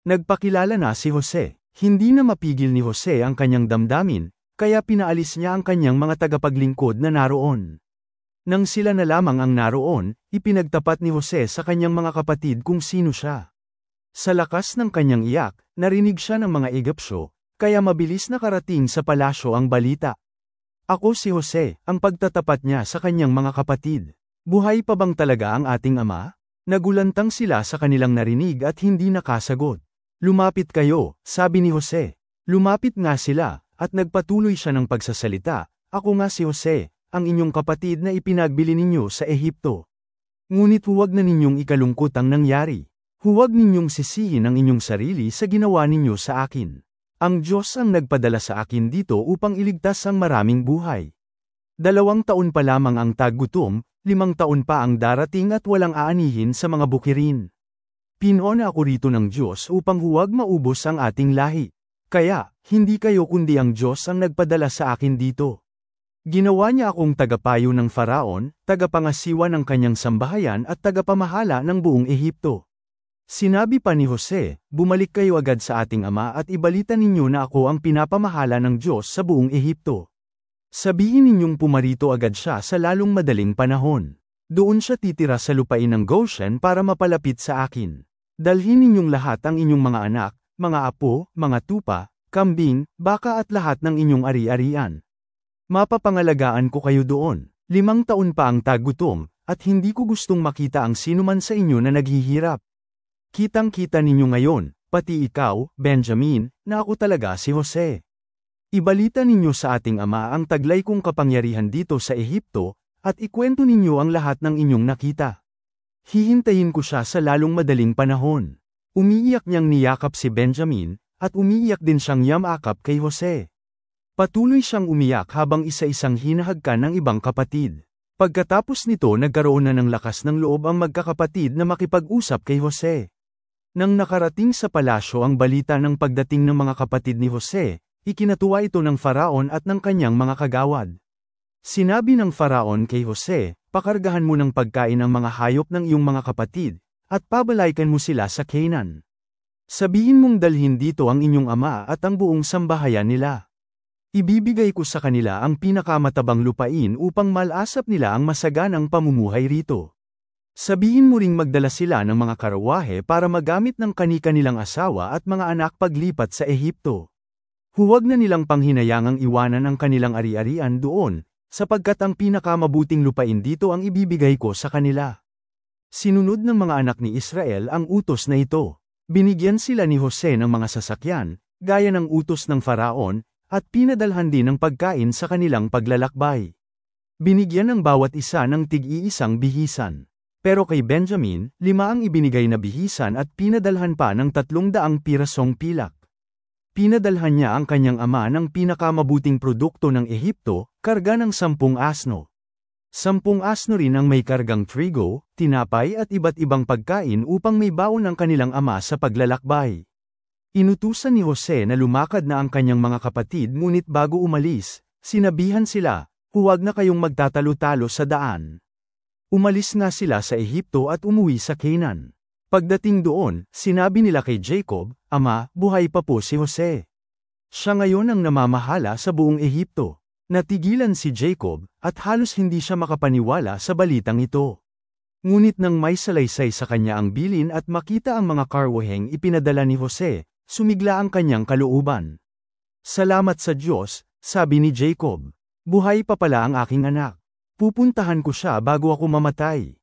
Nagpakilala na si Jose. Hindi na mapigil ni Jose ang kanyang damdamin, kaya pinaalis niya ang kanyang mga tagapaglingkod na naroon. Nang sila na lamang ang naroon, ipinagtapat ni Jose sa kanyang mga kapatid kung sino siya. Sa lakas ng kanyang iyak, narinig siya ng mga Egipsyo, kaya mabilis nakarating sa palasyo ang balita. Ako si Jose, ang pagtatapat niya sa kanyang mga kapatid. Buhay pa bang talaga ang ating ama? Nagulantang sila sa kanilang narinig at hindi nakasagot. Lumapit kayo, sabi ni Jose. Lumapit nga sila, at nagpatuloy siya ng pagsasalita. Ako nga si Jose, ang inyong kapatid na ipinagbili ninyo sa Ehipto. Ngunit huwag na ninyong ikalungkot ang nangyari. Huwag ninyong sisihin ang inyong sarili sa ginawa ninyo sa akin. Ang Diyos ang nagpadala sa akin dito upang iligtas ang maraming buhay. 2 taon pa lamang ang taggutom, 5 taon pa ang darating at walang aanihin sa mga bukirin. Pinoon ako rito ng Diyos upang huwag maubos ang ating lahi. Kaya, hindi kayo kundi ang Diyos ang nagpadala sa akin dito. Ginawa niya akong tagapayo ng Faraon, tagapangasiwa ng kanyang sambahayan at tagapamahala ng buong Ehipto. Sinabi pa ni Jose, bumalik kayo agad sa ating ama at ibalita ninyo na ako ang pinapamahala ng Diyos sa buong Ehipto. Sabihin ninyong pumarito agad siya sa lalong madaling panahon. Doon siya titira sa lupain ng Goshen para mapalapit sa akin. Dalhin ninyong lahat ang inyong mga anak, mga apo, mga tupa, kambing, baka at lahat ng inyong ari-arian. Mapapangalagaan ko kayo doon. 5 taon pa ang taggutom, at hindi ko gustong makita ang sinuman sa inyo na naghihirap. Kitang-kita ninyo ngayon, pati ikaw, Benjamin, na ako talaga si Jose. Ibalita ninyo sa ating ama ang taglay kong kapangyarihan dito sa Ehipto, at ikwento ninyo ang lahat ng inyong nakita. Hihintayin ko siya sa lalong madaling panahon. Umiiyak niyang niyakap si Benjamin, at umiiyak din siyang yamakap kay Jose. Patuloy siyang umiyak habang isa-isang hinahagkan ng ibang kapatid. Pagkatapos nito nagkaroon na ng lakas ng loob ang magkakapatid na makipag-usap kay Jose. Nang nakarating sa palasyo ang balita ng pagdating ng mga kapatid ni Jose, ikinatuwa ito ng Faraon at ng kanyang mga kagawad. Sinabi ng Faraon kay Jose, pakargahan mo ng pagkain ang mga hayop ng iyong mga kapatid, at pabalaykan mo sila sa Canaan. Sabihin mong dalhin dito ang inyong ama at ang buong sambahayan nila. Ibibigay ko sa kanila ang pinakamatabang lupain upang malasap nila ang masaganang pamumuhay rito. Sabihin mo ring magdala sila ng mga karawahe para magamit ng kani-kanilang asawa at mga anak paglipat sa Ehipto. Huwag na nilang panghinayangang iwanan ang kanilang ari-arian doon, sapagkat ang pinakamabuting lupain dito ang ibibigay ko sa kanila. Sinunod ng mga anak ni Israel ang utos na ito. Binigyan sila ni Jose ng mga sasakyan, gaya ng utos ng Faraon, at pinadalhan din ng pagkain sa kanilang paglalakbay. Binigyan ng bawat isa ng tig-iisang bihisan. Pero kay Benjamin, 5 ang ibinigay na bihisan at pinadalhan pa ng 300 pirasong pilak. Pinadalhan niya ang kanyang ama ng pinakamabuting produkto ng Ehipto, karga ng 10 asno. 10 asno rin ang may kargang trigo, tinapay at iba't ibang pagkain upang may baon ng kanilang ama sa paglalakbay. Inutusan ni Jose na lumakad na ang kanyang mga kapatid ngunit bago umalis, sinabihan sila, huwag na kayong magtatalo-talo sa daan. Umalis nga sila sa Ehipto at umuwi sa Canaan. Pagdating doon, sinabi nila kay Jacob, Ama, buhay pa po si Jose. Siya ngayon ang namamahala sa buong Ehipto. Natigilan si Jacob, at halos hindi siya makapaniwala sa balitang ito. Ngunit nang may salaysay sa kanya ang bilin at makita ang mga karwaheng ipinadala ni Jose, sumigla ang kanyang kalooban. Salamat sa Diyos, sabi ni Jacob. Buhay pa pala ang aking anak. Pupuntahan ko siya bago ako mamatay.